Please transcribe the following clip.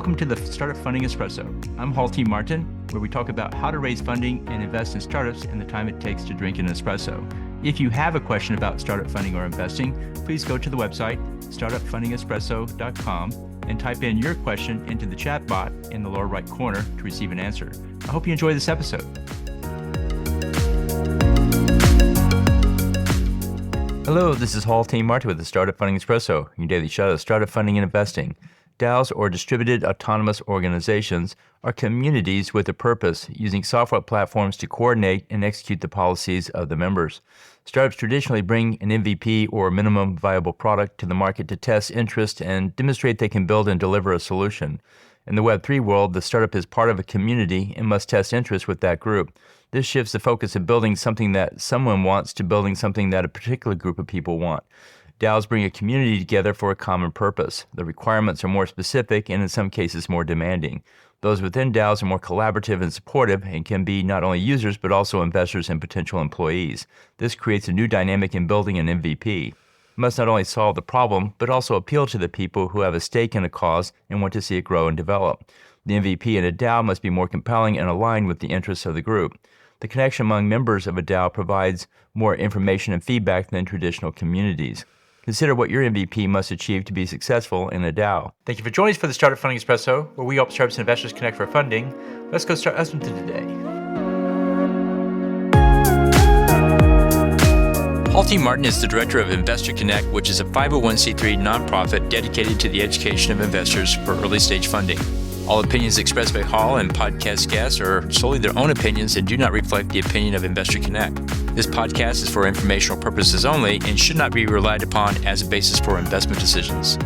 Welcome to the Startup Funding Espresso. I'm Hall T. Martin, where we talk about how to raise funding and invest in startups and the time it takes to drink an espresso. If you have a question about startup funding or investing, please go to the website, startupfundingespresso.com, and type in your question into the chat bot in the lower right corner to receive an answer. I hope you enjoy this episode. Hello, this is Hall T. Martin with the Startup Funding Espresso, your daily shot of startup funding and investing. DAOs, or Distributed Autonomous Organizations, are communities with a purpose, using software platforms to coordinate and execute the policies of the members. Startups traditionally bring an MVP, or minimum viable product, to the market to test interest and demonstrate they can build and deliver a solution. In the Web3 world, the startup is part of a community and must test interest with that group. This shifts the focus of building something that someone wants to building something that a particular group of people want. DAOs bring a community together for a common purpose. The requirements are more specific and in some cases more demanding. Those within DAOs are more collaborative and supportive and can be not only users but also investors and potential employees. This creates a new dynamic in building an MVP. It must not only solve the problem but also appeal to the people who have a stake in a cause and want to see it grow and develop. The MVP in a DAO must be more compelling and aligned with the interests of the group. The connection among members of a DAO provides more information and feedback than traditional communities. Consider what your MVP must achieve to be successful in a DAO. Thank you for joining us for the Startup Funding Espresso, where we help startups and investors connect for funding. Let's go start listening to today. Hall T. Martin is the director of Investor Connect, which is a 501c3 nonprofit dedicated to the education of investors for early-stage funding. All opinions expressed by Hall and podcast guests are solely their own opinions and do not reflect the opinion of Investor Connect. This podcast is for informational purposes only and should not be relied upon as a basis for investment decisions.